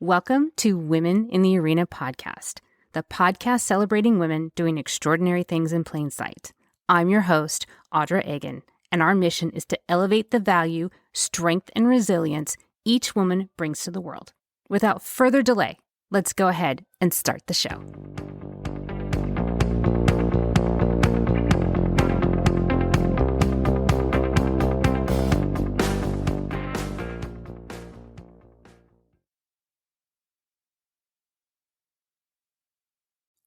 Welcome to Women in the Arena podcast, the podcast celebrating women doing extraordinary things in plain sight. I'm your host, Audra Egan, and our mission is to elevate the value, strength, and resilience each woman brings to the world. Without further delay, let's go ahead and start the show.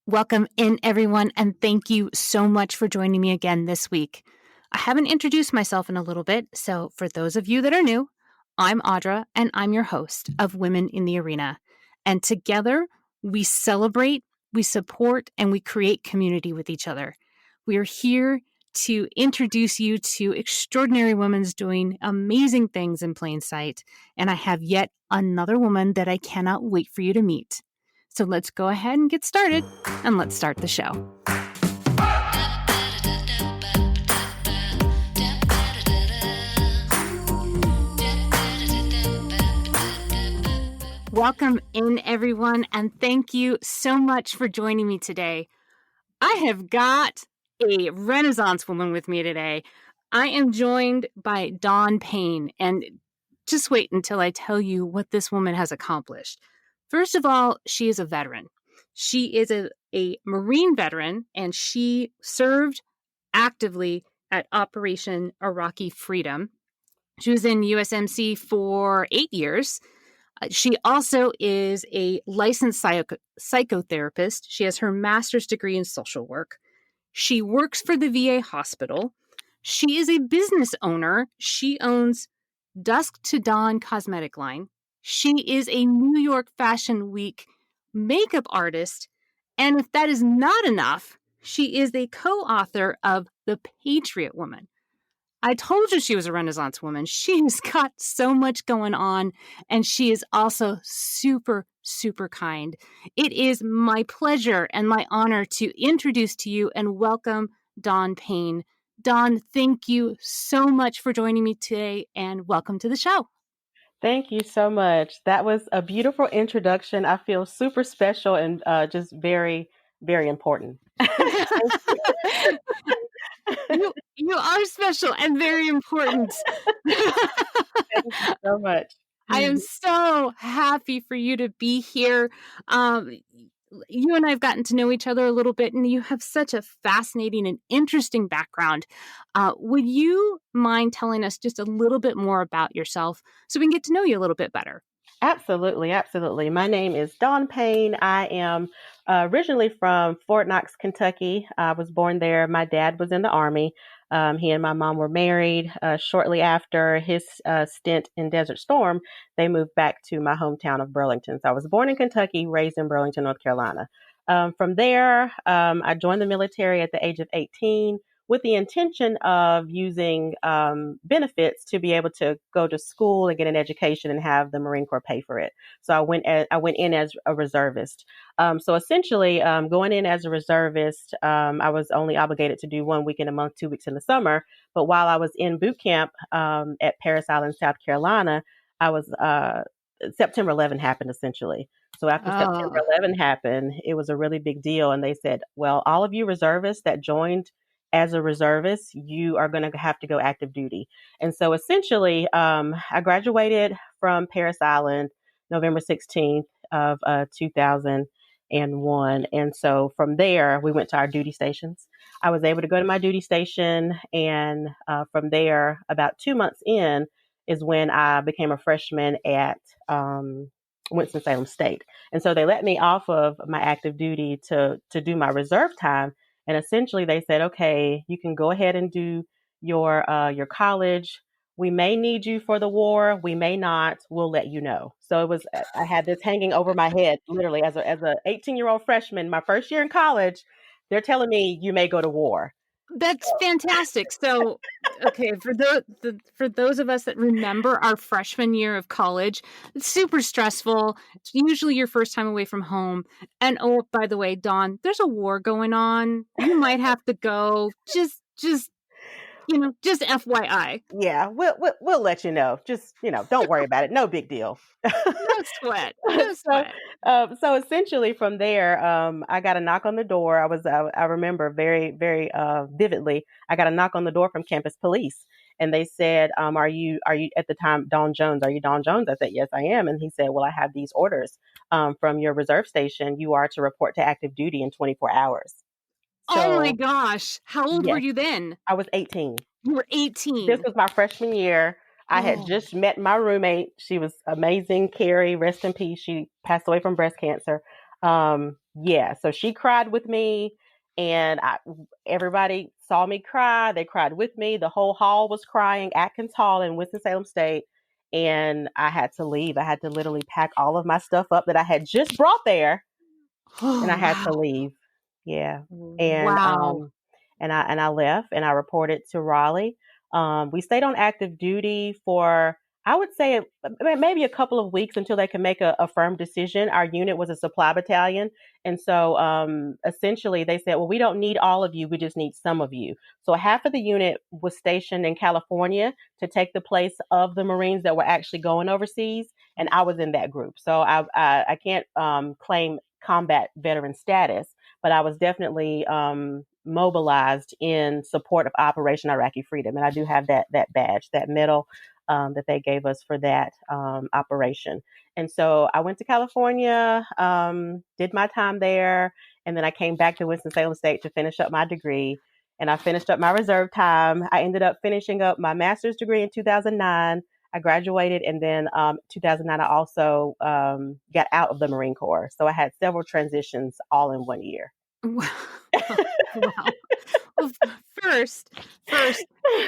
Welcome in, everyone, and thank you so much for joining me again this week. I haven't introduced myself in a little bit, so for those of you that are new, I'm Audra, and I'm your host of Women in the Arena. And together, we celebrate, we support, and we create community with each other. We are here to introduce you to extraordinary women doing amazing things in plain sight, and I have yet another woman that I cannot wait for you to meet. So let's go ahead and get started, and let's start the show. Welcome in, everyone, and thank you so much for joining me today. I have got a Renaissance woman with me today. I am joined by Payne, and just wait until I tell you what this woman has accomplished. First of all, she is a veteran. She is a Marine veteran, and she served actively at Operation Iraqi Freedom. She was in USMC for 8 years. She also is a licensed psychotherapist. She has her master's degree in social work. She works for the VA hospital. She is a business owner. She owns Dusk to Dawn cosmetic line. She is a New York Fashion Week makeup artist. And if that is not enough, she is a co-author of The Patriot Woman. I told you she was a Renaissance woman. She's got so much going on, and she is also super, super kind. It is my pleasure and my honor to introduce to you and welcome Dawn Payne. Dawn, thank you so much for joining me today, and welcome to the show. Thank you so much. That was a beautiful introduction. I feel super special and just very, very important. You are special and very important. Thank you so much. I am so happy for you to be here. You and I have gotten to know each other a little bit, and you have such a fascinating and interesting background. Would you mind telling us just a little bit more about yourself so we can get to know you a little bit better? Absolutely, absolutely. My name is Dawn Payne. I am originally from Fort Knox, Kentucky. I was born there. My dad was in the Army. He and my mom were married. Shortly after his stint in Desert Storm, they moved back to my hometown of Burlington. So I was born in Kentucky, raised in Burlington, North Carolina. From there, I joined the military at the age of 18 with the intention of using benefits to be able to go to school and get an education and have the Marine Corps pay for it. So I went in as a reservist. So essentially, going in as a reservist, I was only obligated to do 1 week in a month, 2 weeks in the summer. But while I was in boot camp at Parris Island, South Carolina, I was September 11 happened essentially. So after September 11 happened, it was a really big deal. And they said, well, all of you reservists that joined as a reservist, you are going to have to go active duty. And so essentially, I graduated from Parris Island November 16th of 2001. And so from there, we went to our duty stations. I was able to go to my duty station. And from there, about 2 months in, is when I became a freshman at Winston-Salem State. And so they let me off of my active duty to do my reserve time. And essentially they said, okay, you can go ahead and do your college. We may need you for the war. We may not. We'll let you know. So I had this hanging over my head, literally as a 18-year-old freshman, my first year in college. They're telling me you may go to war. That's fantastic. So, okay, for those of us that remember our freshman year of college, it's super stressful. It's usually your first time away from home. And oh, by the way, Dawn, there's a war going on. You might have to go. Just Just FYI. Yeah, we'll let you know. Just, don't worry about it. No big deal. No sweat. No so, sweat. so essentially from there, I got a knock on the door. I remember very, very vividly. I got a knock on the door from campus police, and they said, are you at the time Don Jones? Are you Don Jones? I said, yes, I am. And he said, well, I have these orders from your reserve station. You are to report to active duty in 24 hours. Oh my So gosh. How old were yes, you then? I was 18. You were This 18. was my freshman year. I had Oh. just met my roommate. She was amazing. Carrie, rest in peace. She passed away from breast cancer. Yeah, so she cried with me, and everybody saw me cry. They cried with me. The whole hall was crying, Atkins Hall in Winston-Salem State. And I had to leave. I had to literally pack all of my stuff up that I had just brought there, and I Oh, had wow. to leave. Yeah. And Wow. I left and I reported to Raleigh. We stayed on active duty for, I would say, maybe a couple of weeks until they could make a firm decision. Our unit was a supply battalion. And so essentially they said, well, we don't need all of you. We just need some of you. So half of the unit was stationed in California to take the place of the Marines that were actually going overseas. And I was in that group. So I can't claim combat veteran status, but I was definitely mobilized in support of Operation Iraqi Freedom, and I do have that badge, that medal that they gave us for that operation. And so I went to California, did my time there, and then I came back to Winston-Salem State to finish up my degree. And I finished up my reserve time. I ended up finishing up my master's degree in 2009. I graduated, and then 2009 I also got out of the Marine Corps. So I had several transitions all in 1 year. Wow. Wow. Well, first,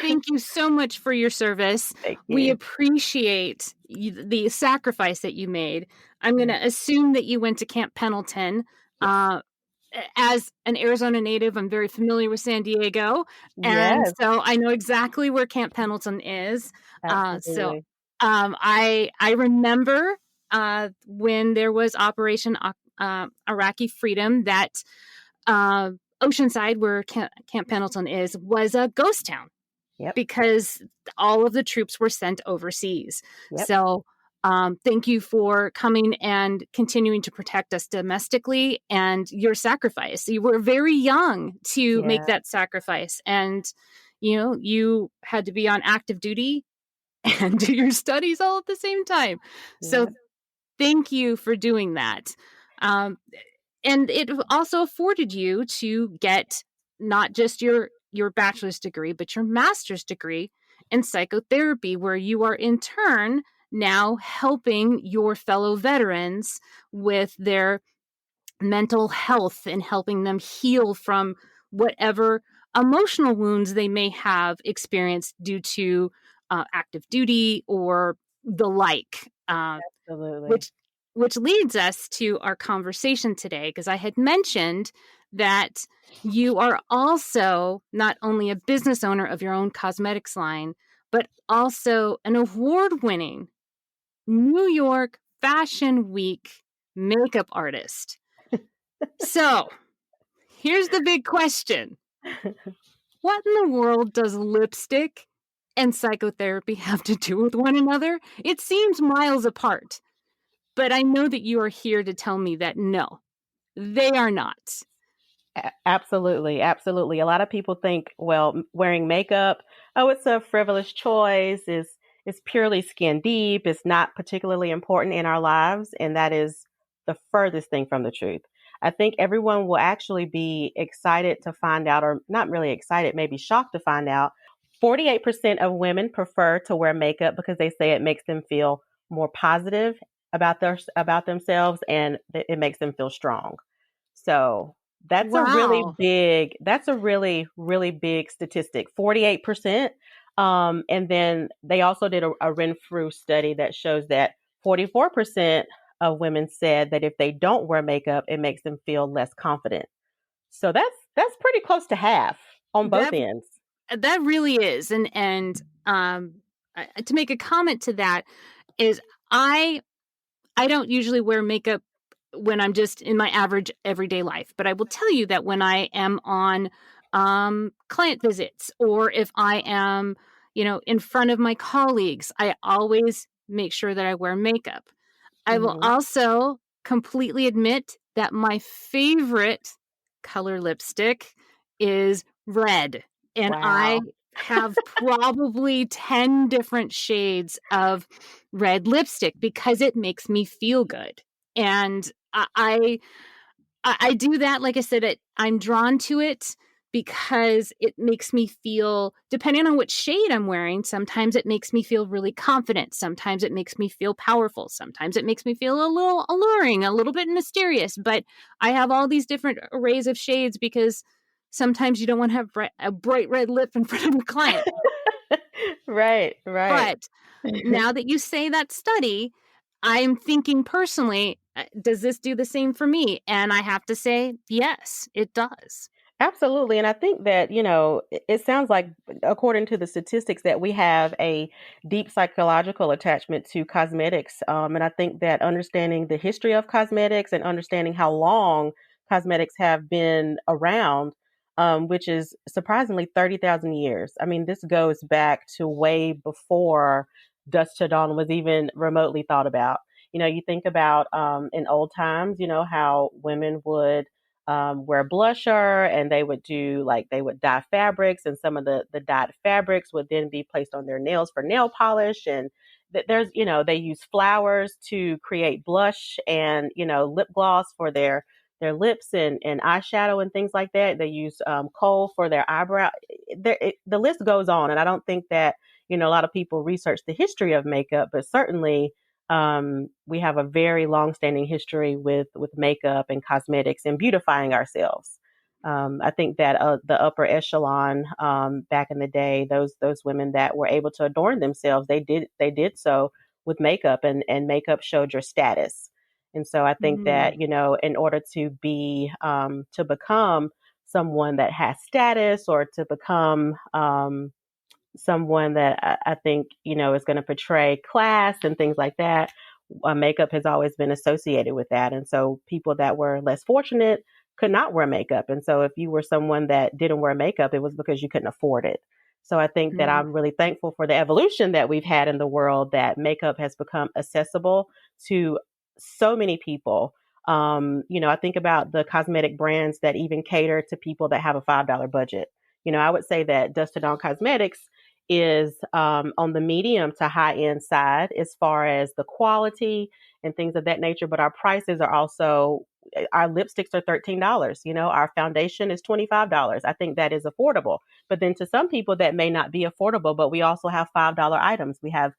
thank you so much for your service. Thank We you. appreciate the sacrifice that you made. I'm going to assume that you went to Camp Pendleton. Yes. As an Arizona native, I'm very familiar with San Diego, and Yes, so I know exactly where Camp Pendleton is. So absolutely. I remember when there was Operation Iraqi Freedom that uh, Oceanside, where Camp Pendleton is, was a ghost town Yep. because all of the troops were sent overseas. Yep. So thank you for coming and continuing to protect us domestically and your sacrifice. You were very young to make Yeah. that sacrifice. And, you had to be on active duty and do your studies all at the same time. So Yep. thank you for doing that. Um, and it also afforded you to get not just your bachelor's degree, but your master's degree in psychotherapy, where you are in turn now helping your fellow veterans with their mental health and helping them heal from whatever emotional wounds they may have experienced due to active duty or the like. Absolutely. Which leads us to our conversation today, because I had mentioned that you are also not only a business owner of your own cosmetics line, but also an award-winning New York Fashion Week makeup artist. So, here's the big question. What in the world does lipstick and psychotherapy have to do with one another? It seems miles apart. But I know that you are here to tell me that no, they are not. Absolutely, absolutely. A lot of people think, well, wearing makeup, oh, it's a frivolous choice. It's purely skin deep. It's not particularly important in our lives, and that is the furthest thing from the truth. I think everyone will actually be excited to find out, or not really excited, maybe shocked to find out. 48% of women prefer to wear makeup because they say it makes them feel more positive about themselves, and it makes them feel strong. So Wow. that's a really, really big statistic, 48%. And then they also did a Renfrew study that shows that 44% of women said that if they don't wear makeup, it makes them feel less confident. So that's pretty close to half on both That ends. that really is. And to make a comment to that is I don't usually wear makeup when I'm just in my average everyday life, but I will tell you that when I am on client visits, or if I am, in front of my colleagues, I always make sure that I wear makeup. I will Hmm. also completely admit that my favorite color lipstick is red. And I Wow. have probably 10 different shades of red lipstick because it makes me feel good. And I do that, like I said, I'm drawn to it because it makes me feel, depending on what shade I'm wearing, sometimes it makes me feel really confident. Sometimes it makes me feel powerful. Sometimes it makes me feel a little alluring, a little bit mysterious. But I have all these different arrays of shades because sometimes you don't want to have a bright red lip in front of a client. Right, right. But now that you say that study, I'm thinking personally, does this do the same for me? And I have to say, yes, it does. Absolutely. And I think that, it sounds like, according to the statistics, that we have a deep psychological attachment to cosmetics. And I think that understanding the history of cosmetics and understanding how long cosmetics have been around, which is surprisingly 30,000 years. I mean, this goes back to way before Dust to Dawn was even remotely thought about. You think about in old times, how women would wear blusher, and they would do, like, they would dye fabrics, and some of the dyed fabrics would then be placed on their nails for nail polish. And there's, they use flowers to create blush and, lip gloss for their lips and eyeshadow and things like that. They use kohl for their eyebrow. The list goes on. And I don't think that, a lot of people research the history of makeup, but certainly we have a very long-standing history with makeup and cosmetics and beautifying ourselves. I think that the upper echelon, back in the day, those women that were able to adorn themselves, they did so with makeup, and makeup showed your status. And so I think Mm. that, in order to become someone that has status, or to become someone that I think, is going to portray class and things like that. Makeup has always been associated with that. And so people that were less fortunate could not wear makeup. And so if you were someone that didn't wear makeup, it was because you couldn't afford it. So I think that Mm. I'm really thankful for the evolution that we've had in the world, that makeup has become accessible to so many people. I think about the cosmetic brands that even cater to people that have a $5 budget. I would say that Dust to Dawn Cosmetics is on the medium to high end side as far as the quality and things of that nature. But our prices are also, our lipsticks are $13. Our foundation is $25. I think that is affordable. But then to some people that may not be affordable, but we also have $5 items. We have,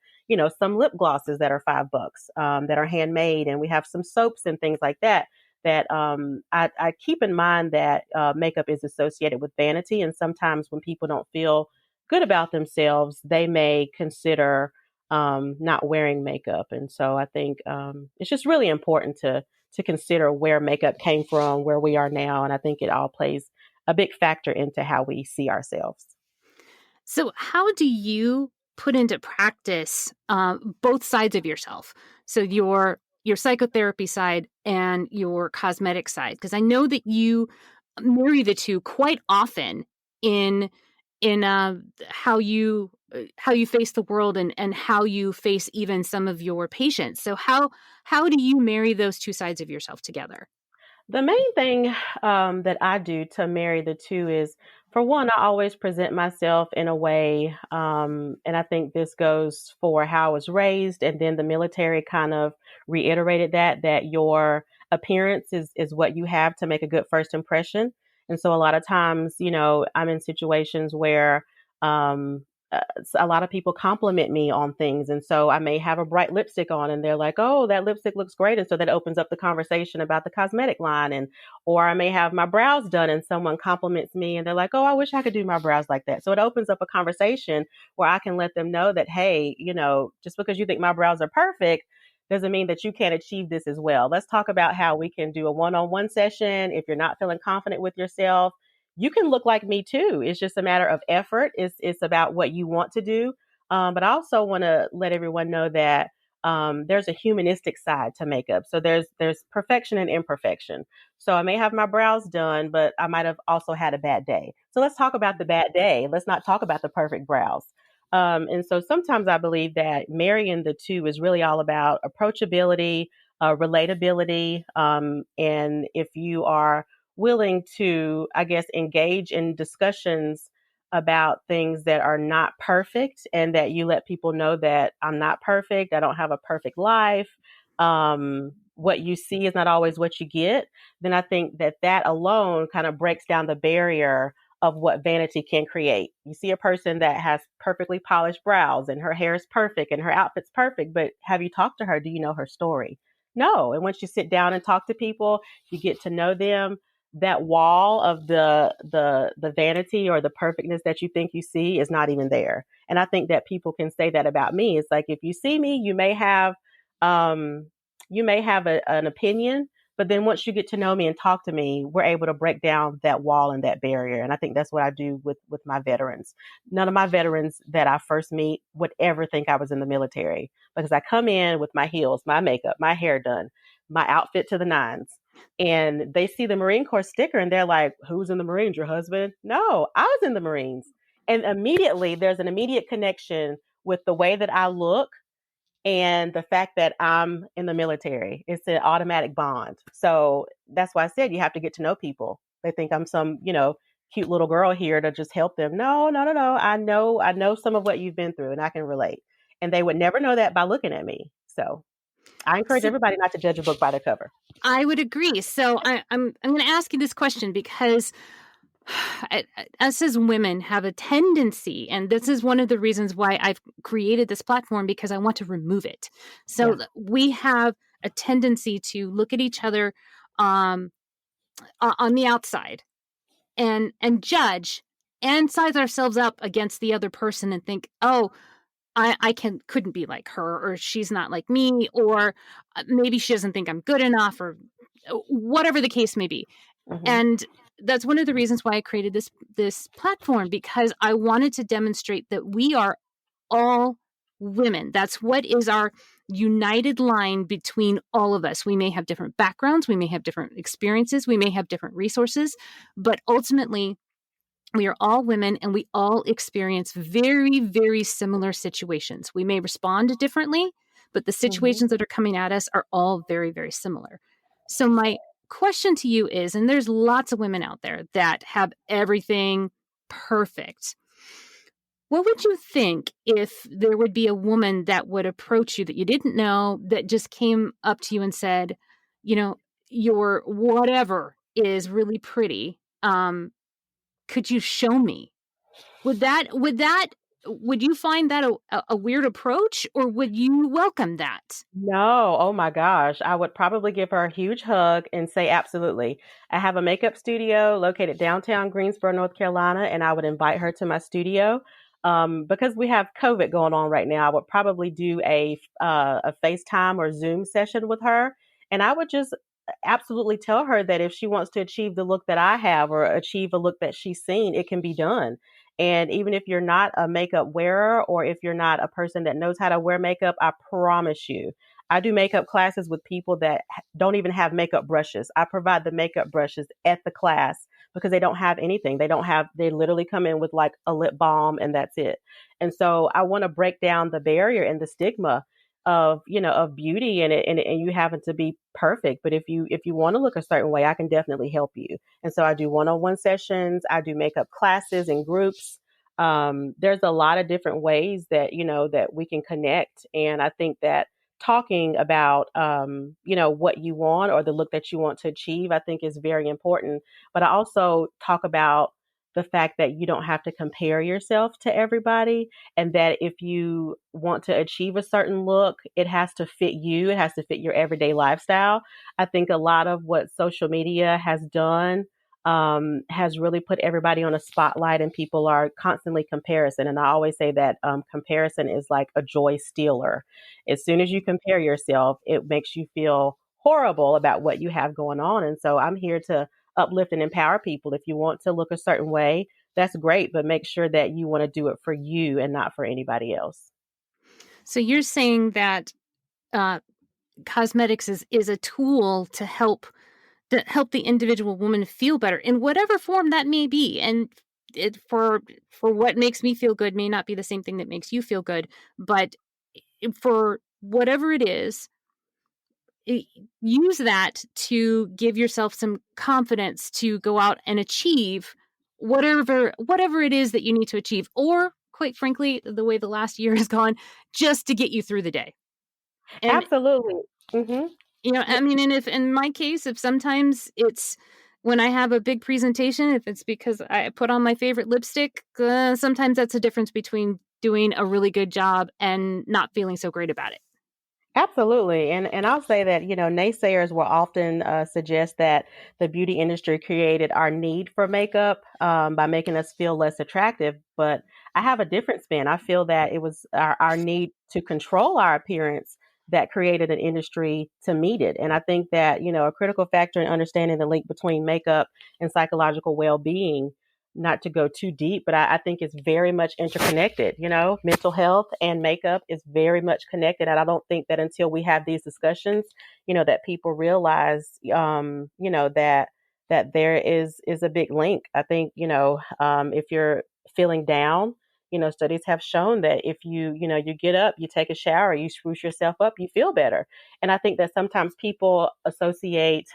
some lip glosses that are $5, that are handmade, and we have some soaps and things like that. That I keep in mind that makeup is associated with vanity, and sometimes when people don't feel good about themselves, they may consider not wearing makeup. And so I think it's just really important to consider where makeup came from, where we are now, and I think it all plays a big factor into how we see ourselves. So, how do you put into practice both sides of yourself? So, your psychotherapy side and your cosmetic side, because I know that you marry the two quite often in how you face the world, and how you face even some of your patients. So, how do you marry those two sides of yourself together? The main thing that I do to marry the two is, for one, I always present myself in a way, and I think this goes for how I was raised, and then the military kind of reiterated that your appearance is what you have to make a good first impression. And so a lot of times, I'm in situations where um, a lot of people compliment me on things. And so I may have a bright lipstick on, and they're like, "Oh, that lipstick looks great." And so that opens up the conversation about the cosmetic line. Or I may have my brows done, and someone compliments me, and they're like, "Oh, I wish I could do my brows like that." So it opens up a conversation where I can let them know that, hey, just because you think my brows are perfect doesn't mean that you can't achieve this as well. Let's talk about how we can do a one-on-one session. If you're not feeling confident with yourself, you can look like me too. It's just a matter of effort. It's about what you want to do. But I also want to let everyone know that there's a humanistic side to makeup. So there's perfection and imperfection. So I may have my brows done, but I might have also had a bad day. So let's talk about the bad day. Let's not talk about the perfect brows. And so sometimes I believe that marrying the two is really all about approachability, relatability, and if you are willing to, I guess, engage in discussions about things that are not perfect and that you let people know that I'm not perfect. I don't have a perfect life. What you see is not always what you get. Then I think that that alone kind of breaks down the barrier of what vanity can create. You see a person that has perfectly polished brows and her hair is perfect and her outfit's perfect, but have you talked to her? Do you know her story? No. And once you sit down and talk to people, you get to know them. That wall of the vanity or the perfectness that you think you see is not even there. And I think that people can say that about me. It's like if you see me, um you may have an opinion, but then once you get to know me and talk to me, we're able to break down that wall and that barrier. And I think that's what I do with my veterans. None of my veterans that I first meet would ever think I was in the military because I come in with my heels, my makeup, my hair done, my outfit to the nines, and they see the Marine Corps sticker and they're like, "Who's in the Marines? Your husband?" No, I was in the Marines. And immediately there's an immediate connection with the way that I look and the fact that I'm in the military. It's an automatic bond. So that's why I said you have to get to know people. They think I'm some, cute little girl here to just help them. No, no, no, no. I know some of what you've been through and I can relate. And they would never know that by looking at me. So I encourage So everybody not to judge a book by the cover. I would agree. So I'm going to ask you this question because us as women have a tendency, and this is one of the reasons why I've created this platform because I want to remove it. So Yeah. we have a tendency to look at each other um, on the outside and judge and size ourselves up against the other person and think, oh, I couldn't be like her, or she's not like me, or maybe she doesn't think I'm good enough, or whatever the case may be. Hmm. And that's one of the reasons why I created this platform, because I wanted to demonstrate that we are all women. That's what is our united line between all of us. We may have different backgrounds, we may have different experiences, we may have different resources, but ultimately we are all women and we all experience very, very similar situations. We may respond differently, but the Hmm. situations that are coming at us are all very, very similar. So, my question to you is, and there's lots of women out there that have everything perfect. What would you think if there would be a woman that would approach you that you didn't know, that just came up to you and said, you know, your whatever is really pretty. Could you show me? Would you find that a weird approach, or would you welcome that? No, oh my gosh. I would probably give her a huge hug and say, absolutely. I have a makeup studio located downtown Greensboro, North Carolina, and I would invite her to my studio. Because we have COVID going on right now, I would probably do a FaceTime or Zoom session with her. And I would just absolutely tell her that if she wants to achieve the look that I have or achieve a look that she's seen, it can be done. And even if you're not a makeup wearer or if you're not a person that knows how to wear makeup, I promise you, I do makeup classes with people that don't even have makeup brushes. I provide the makeup brushes at the class because they don't have anything. They literally come in with like a lip balm and that's it. And so I want to break down the barrier and the stigma of beauty and you having to be perfect. But if you want to look a certain way, I can definitely help you. And so I do one-on-one sessions. I do makeup classes and groups. There's a lot of different ways that we can connect. And I think that talking about, what you want or the look that you want to achieve, I think is very important. But I also talk about the fact that you don't have to compare yourself to everybody and that if you want to achieve a certain look, it has to fit you, it has to fit your everyday lifestyle. I think a lot of what social media has done has really put everybody on a spotlight and people are constantly comparison. And I always say that comparison is like a joy stealer. As soon as you compare yourself, it makes you feel horrible about what you have going on. And so I'm here to uplift and empower people. If you want to look a certain way, that's great, but make sure that you want to do it for you and not for anybody else. So you're saying that uh, cosmetics is a tool to help the individual woman feel better in whatever form that may be. And it for what makes me feel good may not be the same thing that makes you feel good, but for whatever it is, i- use that to give yourself some confidence to go out and achieve whatever it is that you need to achieve, or quite frankly, the way the last year has gone, just to get you through the day. And Absolutely. Hmm. I mean, and if in my case, if sometimes it's when I have a big presentation, if it's because I put on my favorite lipstick, sometimes that's a difference between doing a really good job and not feeling so great about it. Absolutely. And I'll say that, naysayers will often suggest that the beauty industry created our need for makeup by making us feel less attractive. But I have a different spin. I feel that it was our need to control our appearance that created an industry to meet it. And I think that, a critical factor in understanding the link between makeup and psychological well-being, not to go too deep, but I think it's very much interconnected. Mental health and makeup is very much connected. And I don't think that until we have these discussions, that people realize, that there is a big link. I think, if you're feeling down, studies have shown that if you get up, you take a shower, you spruce yourself up, you feel better. And I think that sometimes people associate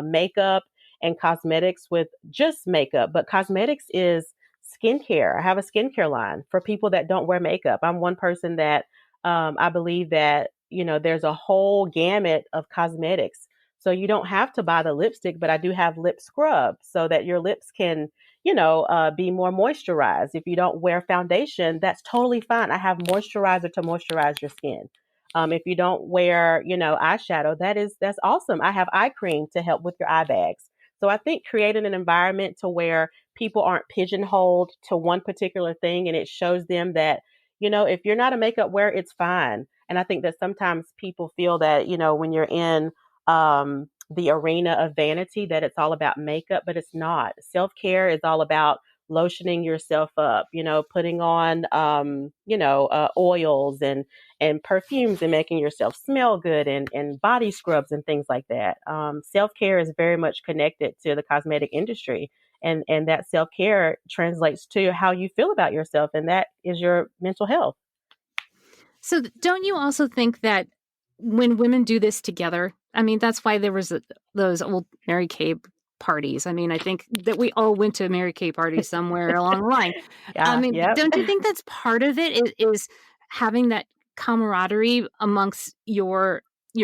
makeup and cosmetics with just makeup, but cosmetics is skincare. I have a skincare line for people that don't wear makeup. I'm one person that I believe that, there's a whole gamut of cosmetics. So you don't have to buy the lipstick, but I do have lip scrub so that your lips can, be more moisturized. If you don't wear foundation, that's totally fine. I have moisturizer to moisturize your skin. If you don't wear, eyeshadow, that's awesome. I have eye cream to help with your eye bags. So I think creating an environment to where people aren't pigeonholed to one particular thing, and it shows them that, if you're not a makeup wearer, it's fine. And I think that sometimes people feel that, when you're in the arena of vanity, that it's all about makeup, but it's not. Self-care is all about lotioning yourself up, putting on, oils and perfumes and making yourself smell good and body scrubs and things like that. Self-care is very much connected to the cosmetic industry. And that self-care translates to how you feel about yourself. And that is your mental health. So, don't you also think that when women do this together, I mean, that's why there was those old Mary Kay parties. I mean, I think that we all went to Mary Kay parties somewhere along the line. I Yeah. mean, Yep. don't you think that's part of it is having that camaraderie amongst your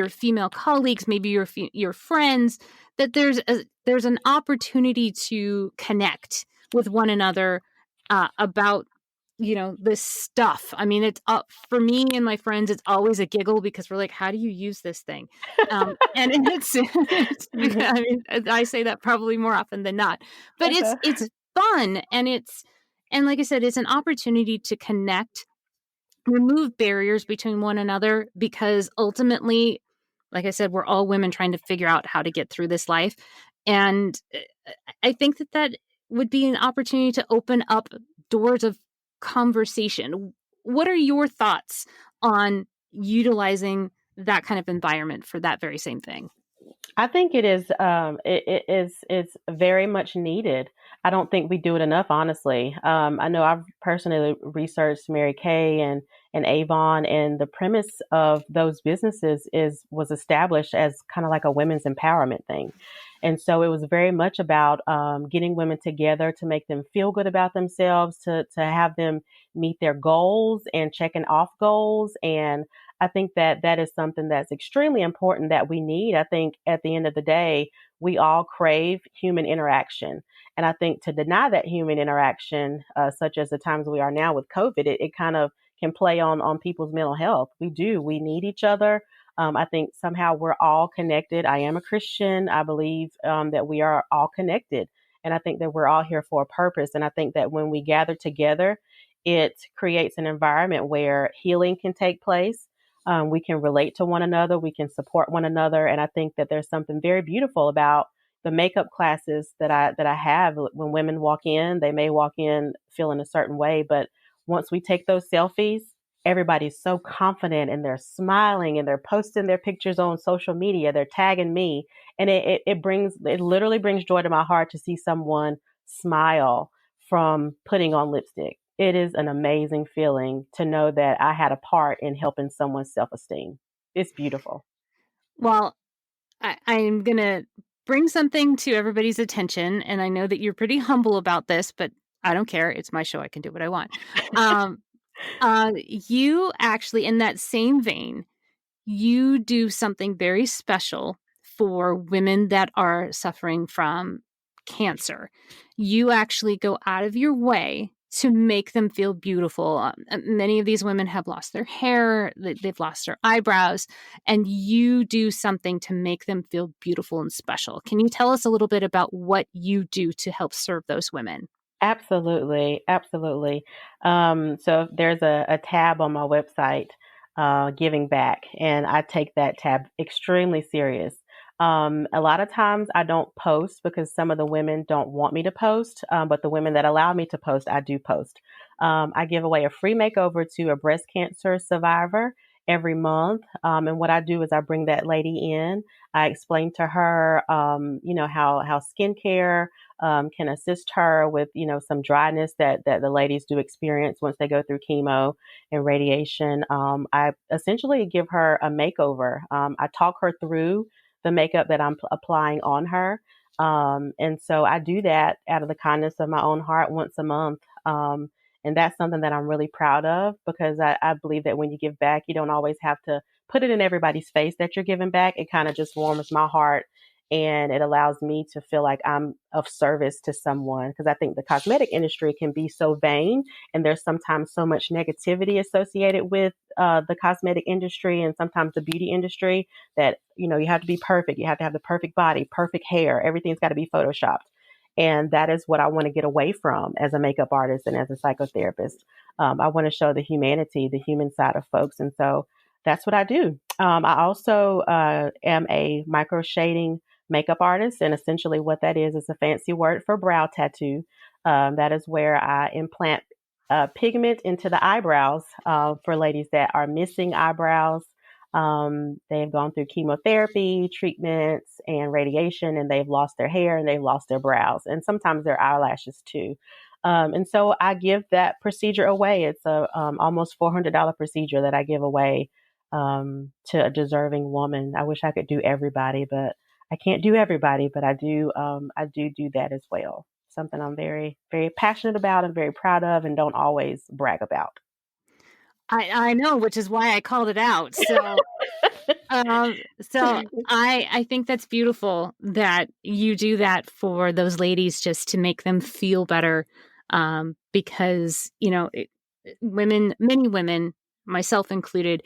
female colleagues, maybe your friends, that there's an opportunity to connect with one another about this stuff. I mean, it's for me and my friends, it's always a giggle because we're like, how do you use this thing? And I mean, I say that probably more often than not, but it's fun, and like I said, it's an opportunity to connect, remove barriers between one another, because ultimately, like I said, we're all women trying to figure out how to get through this life. And I think that would be an opportunity to open up doors of conversation. What are your thoughts on utilizing that kind of environment for that very same thing? I think it is. It's very much needed. I don't think we do it enough, honestly. I know I've personally researched Mary Kay and Avon, and the premise of those businesses was established as kind of like a women's empowerment thing, and so it was very much about getting women together to make them feel good about themselves, to have them meet their goals and checking off goals. And I think that that is something that's extremely important that we need. I think at the end of the day, we all crave human interaction. And I think to deny that human interaction, such as the times we are now with COVID, it kind of can play on people's mental health. We do. We need each other. I think somehow we're all connected. I am a Christian. I believe that we are all connected. And I think that we're all here for a purpose. And I think that when we gather together, it creates an environment where healing can take place. We can relate to one another. We can support one another. And I think that there's something very beautiful about the makeup classes that I have. When women walk in, they may walk in feeling a certain way, but once we take those selfies, everybody's so confident and they're smiling and they're posting their pictures on social media. They're tagging me. And it literally brings joy to my heart to see someone smile from putting on lipstick. It is an amazing feeling to know that I had a part in helping someone's self-esteem. It's beautiful. Well, I'm going to bring something to everybody's attention. And I know that you're pretty humble about this, but I don't care. It's my show. I can do what I want. Um, you actually, in that same vein, you do something very special for women that are suffering from cancer. You actually go out of your way to make them feel beautiful. Many of these women have lost their hair, they've lost their eyebrows, and you do something to make them feel beautiful and special. Can you tell us a little bit about what you do to help serve those women? Absolutely, absolutely. So there's a tab on my website, giving back, and I take that tab extremely serious. A lot of times I don't post because some of the women don't want me to post, but the women that allow me to post, I do post. I give away a free makeover to a breast cancer survivor every month, and what I do is I bring that lady in. I explain to her, how skincare can assist her with, some dryness that the ladies do experience once they go through chemo and radiation. I essentially give her a makeover. I talk her through the makeup that I'm applying on her. And so I do that out of the kindness of my own heart once a month. And that's something that I'm really proud of because I believe that when you give back, you don't always have to put it in everybody's face that you're giving back. It kind of just warms my heart and it allows me to feel like I'm of service to someone because I think the cosmetic industry can be so vain and there's sometimes so much negativity associated with the cosmetic industry and sometimes the beauty industry that you have to be perfect, you have to have the perfect body, perfect hair, everything's got to be photoshopped, and that is what I want to get away from as a makeup artist and as a psychotherapist. I want to show the humanity, the human side of folks, and so that's what I do. I also am a micro shading makeup artist. And essentially, what that is a fancy word for brow tattoo. That is where I implant pigment into the eyebrows for ladies that are missing eyebrows. They've gone through chemotherapy, treatments, and radiation, and they've lost their hair and they've lost their brows, and sometimes their eyelashes too. And so I give that procedure away. It's a almost $400 procedure that I give away to a deserving woman. I wish I could do everybody, but I can't do everybody, but I do that as well. Something I'm very, very passionate about and very proud of and don't always brag about. I know, which is why I called it out. So I think that's beautiful that you do that for those ladies just to make them feel better. Because women, many women, myself included,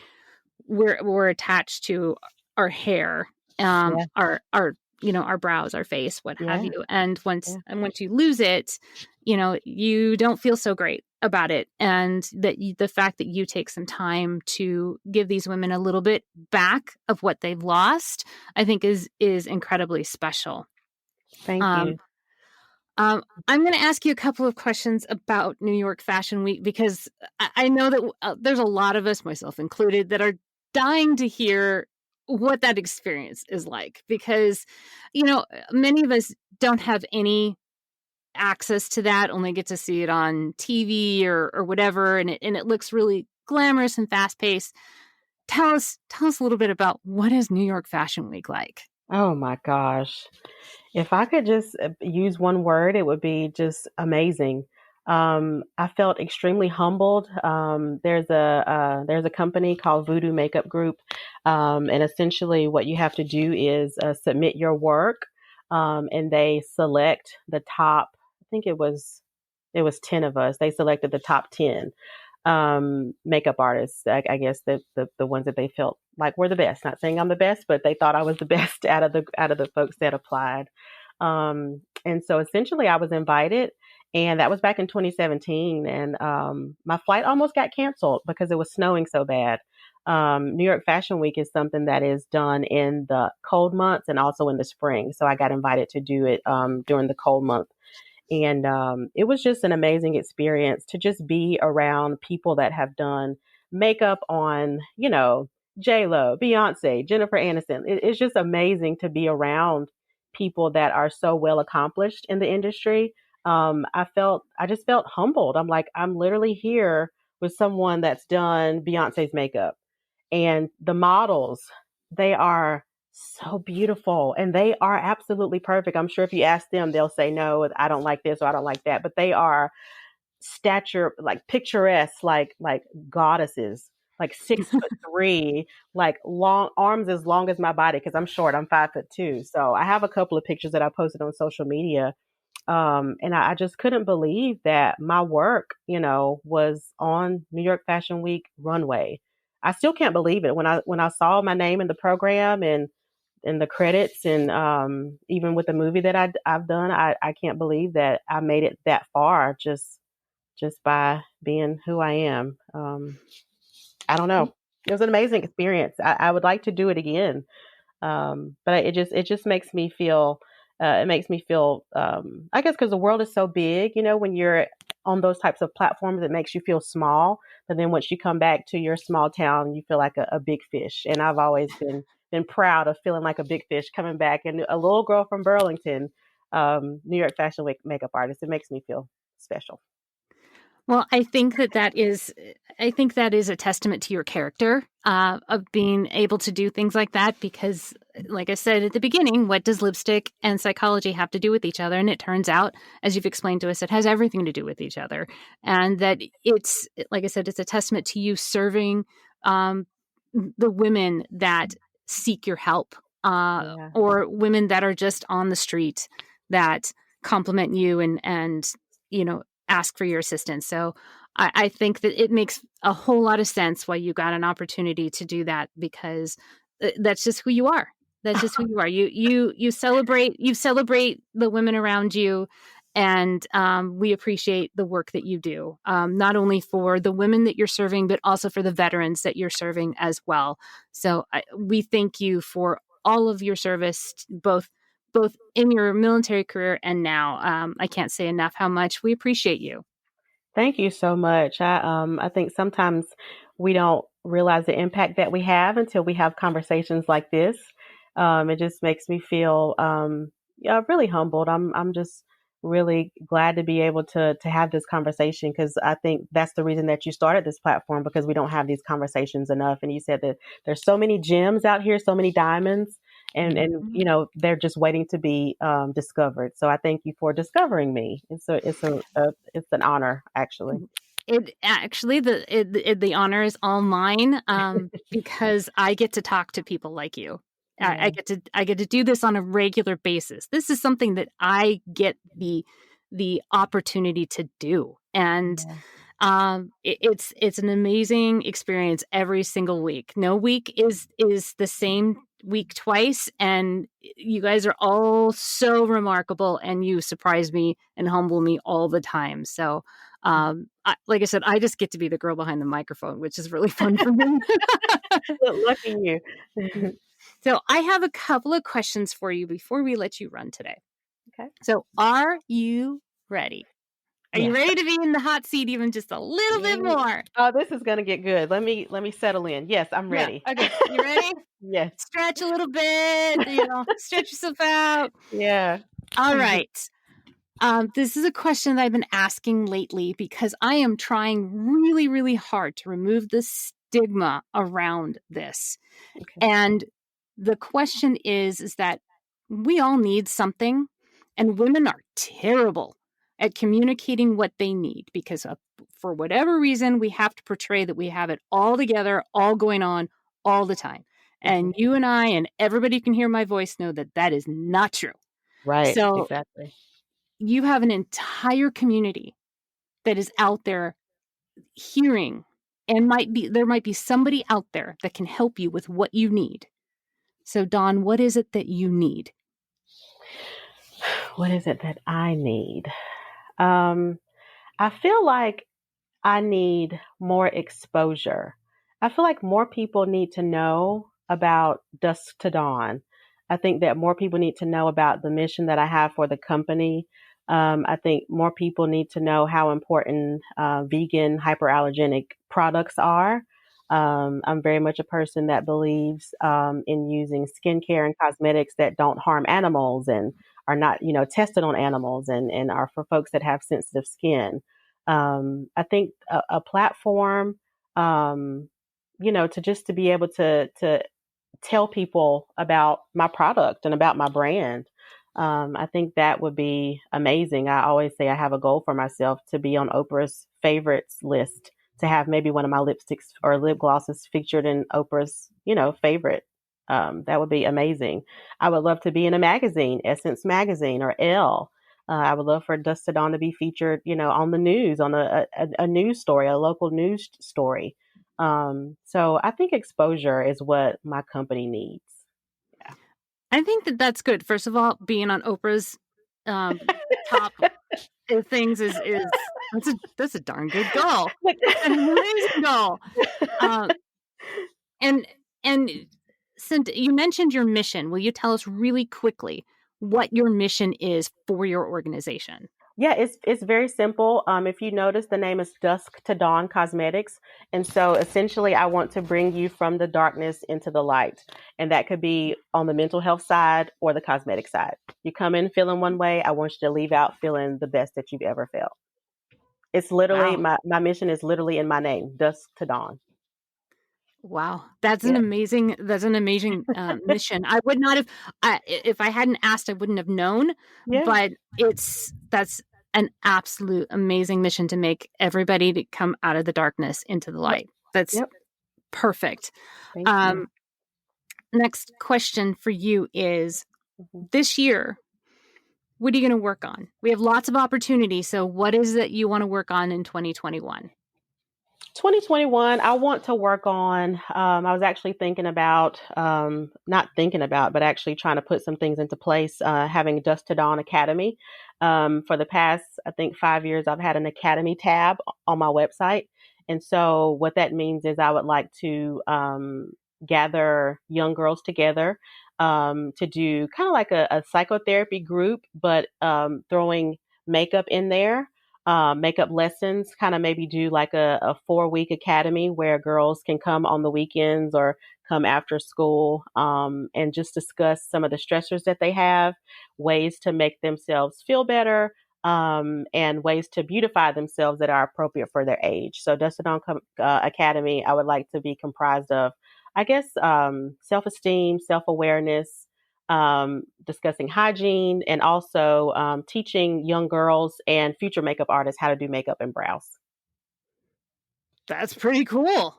we're attached to our hair, Yeah, our brows, our face, what have yeah, you. And yeah. once you lose it, you don't feel so great about it. And the fact that you take some time to give these women a little bit back of what they've lost, I think is incredibly special. Thank Um, you. I'm going to ask you a couple of questions about New York Fashion Week because I know that there's a lot of us, myself included, that are dying to hear what that experience is like because, many of us don't have any access to that, only get to see it on TV or whatever, and it looks really glamorous and fast paced. Tell us a little bit about what is New York Fashion Week like? Oh my gosh. If I could just use one word, it would be just amazing. I felt extremely humbled. There's a company called Voodoo Makeup Group, and essentially what you have to do is submit your work, and they select the top. I think it was 10 of us. They selected the top 10 makeup artists. I guess the ones that they felt like were the best. Not saying I'm the best, but they thought I was the best out of the folks that applied. And so essentially, I was invited, and that was back in 2017. And my flight almost got canceled because it was snowing so bad. New York Fashion Week is something that is done in the cold months and also in the spring. So I got invited to do it during the cold month. And it was just an amazing experience to just be around people that have done makeup on, J-Lo, Beyonce, Jennifer Aniston. It's just amazing to be around people that are so well accomplished in the industry. I just felt humbled. I'm like, I'm literally here with someone that's done Beyonce's makeup, and the models, they are so beautiful and they are absolutely perfect. I'm sure if you ask them, they'll say, no, I don't like this or I don't like that, but they are stature, like picturesque, like goddesses, like 6'3", like long arms as long as my body. Cause I'm short, I'm 5'2". So I have a couple of pictures that I posted on social media. And I just couldn't believe that my work, was on New York Fashion Week runway. I still can't believe it when I saw my name in the program and in the credits, and even with the movie that I've done. I can't believe that I made it that far just by being who I am. I don't know. It was an amazing experience. I would like to do it again. But it just makes me feel, I guess because the world is so big, when you're on those types of platforms, it makes you feel small. But then once you come back to your small town, you feel like a big fish. And I've always been proud of feeling like a big fish coming back. And a little girl from Burlington, New York Fashion Week makeup artist, it makes me feel special. Well, I think that is a testament to your character, of being able to do things like that. Because, like I said at the beginning, what does lipstick and psychology have to do with each other? And it turns out, as you've explained to us, it has everything to do with each other. And that it's, like I said, it's a testament to you serving, um, the women that seek your help, Yeah. or women that are just on the street that compliment you and you know ask for your assistance. So I think that it makes a whole lot of sense why you got an opportunity to do that, because that's just who you are. That's just who you are. You celebrate the women around you, and we appreciate the work that you do, not only for the women that you're serving, but also for the veterans that you're serving as well. So we thank you for all of your service, both in your military career and now. I can't say enough how much we appreciate you. Thank you so much. I think sometimes we don't realize the impact that we have until we have conversations like this. It just makes me feel, yeah, really humbled. I'm just really glad to be able to have this conversation, because I think that's the reason that you started this platform, because we don't have these conversations enough. And you said that there's so many gems out here, so many diamonds, and Mhm. they're just waiting to be discovered. So I thank you for discovering me. It's an honor, actually. It actually the honor is all mine, because I get to talk to people like you. Yeah, I get to do this on a regular basis. This is something that I get the opportunity to do, and yeah. it's an amazing experience every single week. No week is the same week twice, and you guys are all so remarkable, and you surprise me and humble me all the time. So like I said, I just get to be the girl behind the microphone, which is really fun for me. Look, lucky you. So I have a couple of questions for you before we let you run today. Okay. So are you ready? Are you Yes. ready to be in the hot seat even just a little bit Ye- more? Oh, this is gonna get good. Let me settle in. Yes, I'm Yeah. ready. Okay. You ready? Yes. Stretch a little bit, stretch yourself out. Yeah. All right. This is a question that I've been asking lately because I am trying really, really hard to remove the stigma around this. Okay. And the question is that we all need something, and women are terrible at communicating what they need because for whatever reason, we have to portray that we have it all together, all going on all the time. Hmm. And you and I and everybody who can hear my voice know that that is not true. Right. So Exactly. you have an entire community that is out there hearing, and there might be somebody out there that can help you with what you need. So Dawn, what is it that you need? What is it that I need? Um, I feel like I need more exposure. I feel like more people need to know about Dusk to Dawn. I think that more people need to know about the mission that I have for the company. I think more people need to know how important vegan hyperallergenic products are. I'm very much a person that believes in using skincare and cosmetics that don't harm animals and are not, tested on animals and are for folks that have sensitive skin. I think a platform, to just to be able to tell people about my product and about my brand. I think that would be amazing. I always say I have a goal for myself to be on Oprah's favorites list, to have maybe one of my lipsticks or lip glosses featured in Oprah's, favorite. That would be amazing. I would love to be in a magazine, Essence Magazine or Elle. I would love for Dusk to Dawn to be featured, on the news, on a news story, a local news story. So I think exposure is what my company needs. Yeah. I think that that's good. First of all, being on Oprah's um, top things is that's a darn good goal. That's an amazing goal. Um, and and since you mentioned your mission, will you tell us really quickly what your mission is for your organization? Yeah, it's very simple. If you notice, the name is Dusk to Dawn Cosmetics, and so essentially, I want to bring you from the darkness into the light, and that could be on the mental health side or the cosmetic side. You come in feeling one way, I want you to leave out feeling the best that you've ever felt. It's literally Wow. my mission is literally in my name, Dusk to Dawn. Wow, that's an Yeah, amazing mission. I would not have if I hadn't asked, I wouldn't have known, yeah, but that's an absolute amazing mission to make everybody to come out of the darkness into the yep, light. That's yep. perfect. Thank you. Um, next question for you is Mhm. this year, what are you going to work on? We have lots of opportunity, so what is it you want to work on in 2021? 2021, I want to work on. I was actually thinking about, not thinking about, but actually trying to put some things into place, having Dust to Dawn Academy. For the past, I think, 5 years, I've had an academy tab on my website. And so, what that means is I would like to gather young girls together to do kind of like a psychotherapy group, but throwing makeup in there, makeup lessons, kind of maybe do like a 4 week academy where girls can come on the weekends or come after school, and just discuss some of the stressors that they have, ways to make themselves feel better, and ways to beautify themselves that are appropriate for their age. So Dustin On Academy, I would like to be comprised of, I guess, self-esteem, self-awareness, discussing hygiene, and also teaching young girls and future makeup artists how to do makeup and brows. That's pretty cool.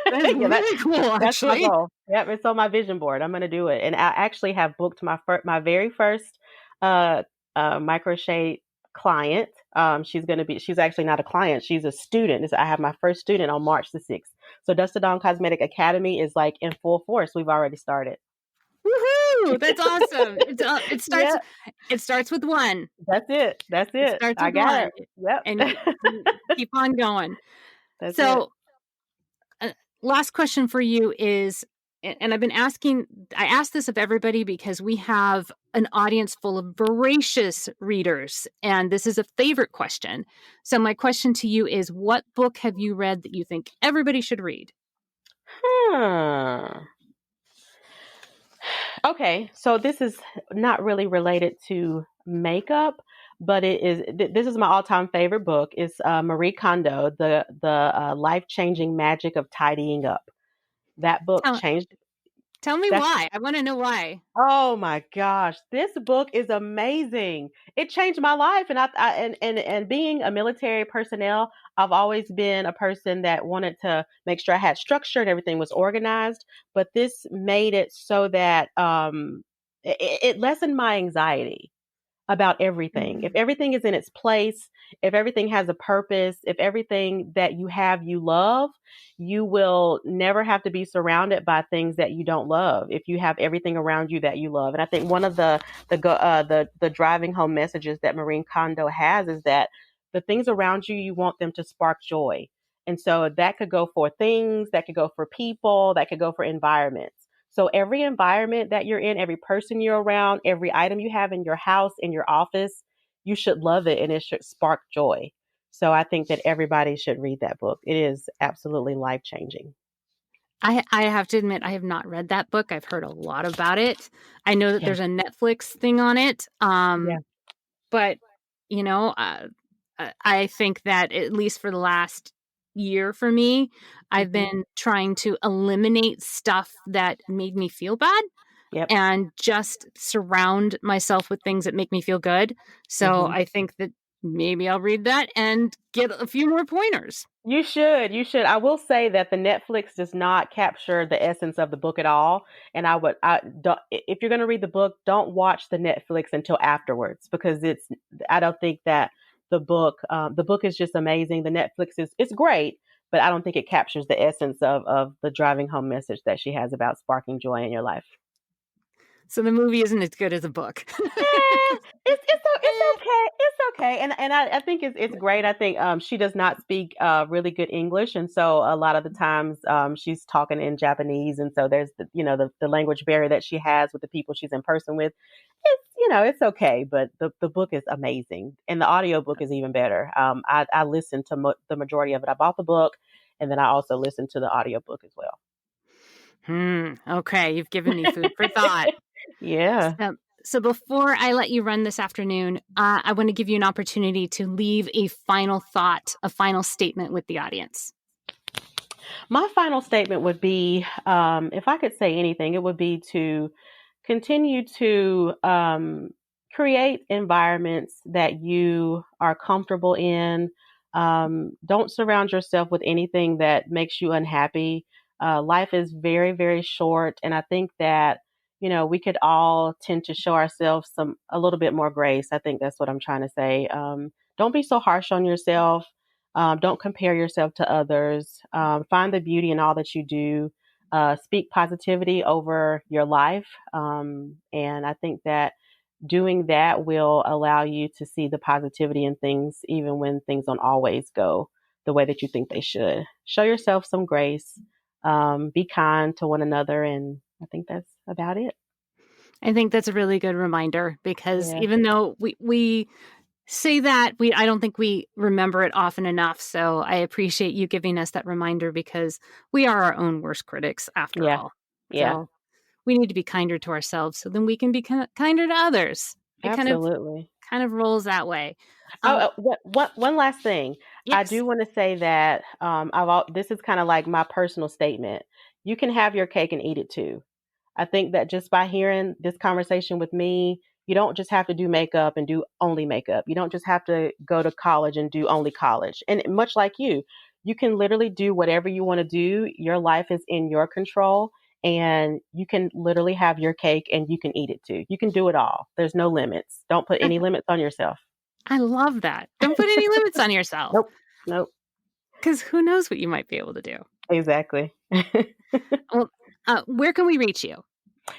That is Yeah, really cool, that's my actually. goal. Yep, it's on my vision board. I'm going to do it, and I actually have booked my very first uh, micro shade client. She's actually not a client. She's a student. I have my first student on March the 6th. So Dust Dawn Cosmetic Academy is like in full force. We've already started. Woohoo! That's awesome. Yeah, it starts with one. that's it. That's It it. starts I with got one, it. Yep. and you keep on going. That's it. So, last question for you is, and I asked this of everybody because we have an audience full of voracious readers, and this is a favorite question. So, my question to you is, what book have you read that you think everybody should read? Hmm. Okay, so this is not really related to makeup, but this is my all-time favorite book. It's Marie Kondo, the life-changing magic of tidying up. That book Tell, changed. tell me That's why. I want to know why. Oh my gosh, this book is amazing. It changed my life, and and being a military personnel, I've always been a person that wanted to make sure I had structure and everything was organized. But this made it so that it lessened my anxiety about everything. If Mm. everything is in its place, if everything has a purpose, if everything that you have you love, you will never have to be surrounded by things that you don't love. If you have everything around you that you love, and I think one of the driving home messages that Marie Kondo has is that the things around you, you want them to spark joy. And so that could go for things, that could go for people, that could go for environments. So every environment that you're in, every person you're around, every item you have in your house, in your office, you should love it and it should spark joy. So I think that everybody should read that book. It is absolutely life changing. I have to admit, I have not read that book. I've heard a lot about it. I know that Yeah. there's a Netflix thing on it. Yeah. But, you know, I think that at least for the last year for me, I've Hmm. been trying to eliminate stuff that made me feel bad Yep. and just surround myself with things that make me feel good. So Hmm. I think that maybe I'll read that and get a few more pointers. You should. You should. I will say that the Netflix does not capture the essence of the book at all. And I don't, if you're going to read the book, don't watch the Netflix until afterwards because I don't think that the book is just amazing. The Netflix it's great, but I don't think it captures the essence of the driving home message that she has about sparking joy in your life. So the movie isn't as good as a book. It's okay. It's okay. And I think it's great. I think she does not speak really good English, and so a lot of the times she's talking in Japanese, and so there's the language barrier that she has with the people she's in person with. It's okay, but the book is amazing, and the audio book is even better. I listened to the majority of it. I bought the book, and then I also listened to the audio book as well. Okay, you've given me food for thought. Yeah. So before I let you run this afternoon, I want to give you an opportunity to leave a final thought, a final statement with the audience. My final statement would be, if I could say anything, it would be to continue to create environments that you are comfortable in. Don't surround yourself with anything that makes you unhappy. Life is very, very short, and I think that we could all tend to show ourselves a little bit more grace. I think that's what I'm trying to say. Don't be so harsh on yourself. Don't compare yourself to others. Find the beauty in all that you do. Speak positivity over your life. And I think that doing that will allow you to see the positivity in things, even when things don't always go the way that you think they should. Show yourself some grace. Be kind to one another. And I think that's about it. I think that's a really good reminder because Yeah. even though we say that, I don't think we remember it often enough. So I appreciate you giving us that reminder because we are our own worst critics after Yeah. all. Yeah. So we need to be kinder to ourselves so then we can be kinder to others. It Absolutely. kind of rolls that way. Oh, Um, one last thing. I yes. do want to say that this is kind of like my personal statement. You can have your cake and eat it too. I think that just by hearing this conversation with me, you don't just have to do makeup and do only makeup. You don't just have to go to college and do only college. And much like you can literally do whatever you want to do. Your life is in your control and you can literally have your cake and you can eat it too. You can do it all. There's no limits. Don't put any limits on yourself. I love that. Don't put any limits on yourself Nope. Nope. because who knows what you might be able to do. Exactly. Well, where can we reach you?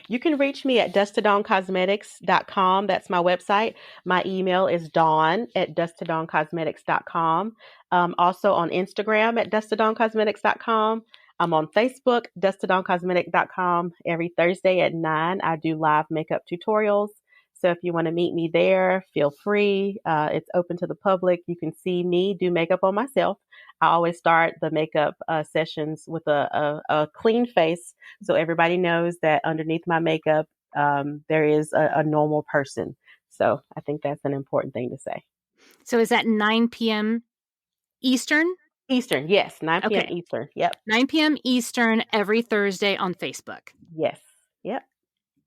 You can reach me at dusttodawncosmetics.com. That's my website. My email is dawn@dusttodawncosmetics.com. Also on Instagram at dusttodawncosmetics.com. I'm on Facebook, dusttodawncosmetics.com. Every Thursday at 9, I do live makeup tutorials. So if you want to meet me there, feel free. It's open to the public. You can see me do makeup on myself. I always start the makeup sessions with a clean face so everybody knows that underneath my makeup, there is a normal person. So I think that's an important thing to say. So is that 9 p.m. Eastern? Eastern, yes, 9 p.m. Okay. Eastern. Yep. 9 p.m. Eastern every Thursday on Facebook. Yes. Yep.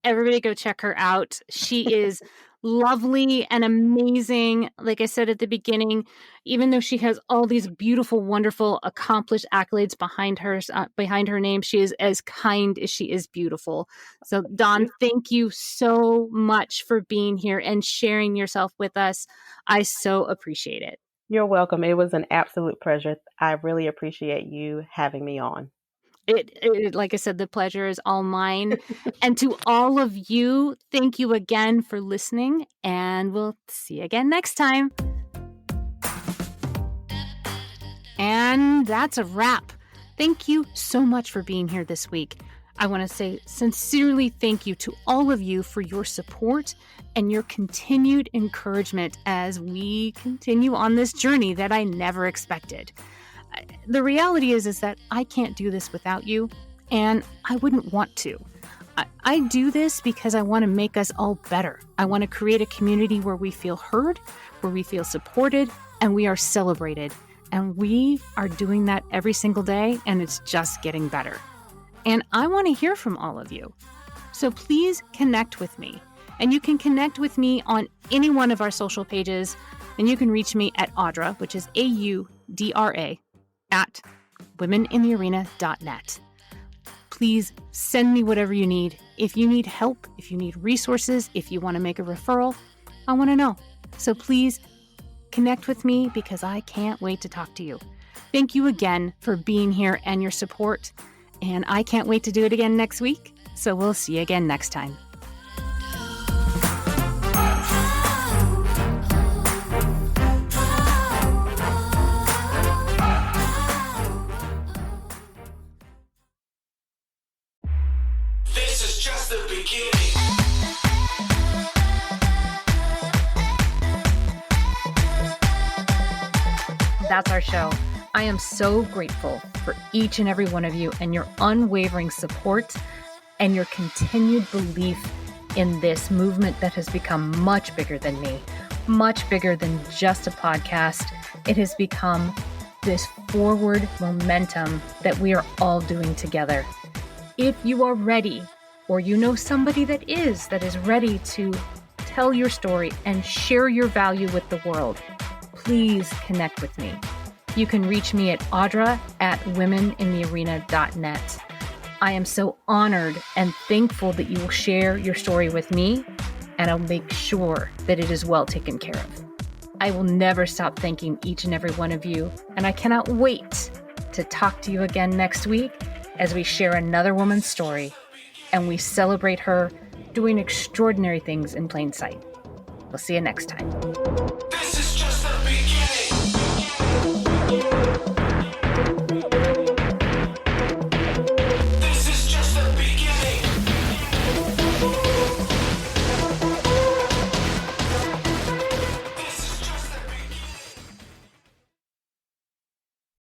Everybody go check her out. She is lovely and amazing. Like I said at the beginning, even though she has all these beautiful, wonderful, accomplished accolades behind her name, she is as kind as she is beautiful. So, Dawn, thank you so much for being here and sharing yourself with us. I so appreciate it. You're welcome. It was an absolute pleasure. I really appreciate you having me on. Like I said, the pleasure is all mine. And to all of you, thank you again for listening, and we'll see you again next time. And that's a wrap. Thank you so much for being here this week. I want to say sincerely thank you to all of you for your support and your continued encouragement as we continue on this journey that I never expected. The reality is that I can't do this without you, and I wouldn't want to. I do this because I want to make us all better. I want to create a community where we feel heard, where we feel supported, and we are celebrated. And we are doing that every single day, and it's just getting better. And I want to hear from all of you. So please connect with me. And you can connect with me on any one of our social pages, and you can reach me at Audra, which is AUDRA, at womeninthearena.net. Please send me whatever you need. If you need help, if you need resources, if you want to make a referral, I want to know. So please connect with me because I can't wait to talk to you. Thank you again for being here and your support. And I can't wait to do it again next week. So we'll see you again next time. This is just the beginning. That's our show. I am so grateful for each and every one of you and your unwavering support and your continued belief in this movement that has become much bigger than me, much bigger than just a podcast. It has become this forward momentum that we are all doing together. If you are ready, or you know somebody that is ready to tell your story and share your value with the world, please connect with me. You can reach me at Audra at womeninthearena.net. I am so honored and thankful that you will share your story with me, and I'll make sure that it is well taken care of. I will never stop thanking each and every one of you, and I cannot wait to talk to you again next week as we share another woman's story and we celebrate her doing extraordinary things in plain sight. We'll see you next time. This is just the beginning.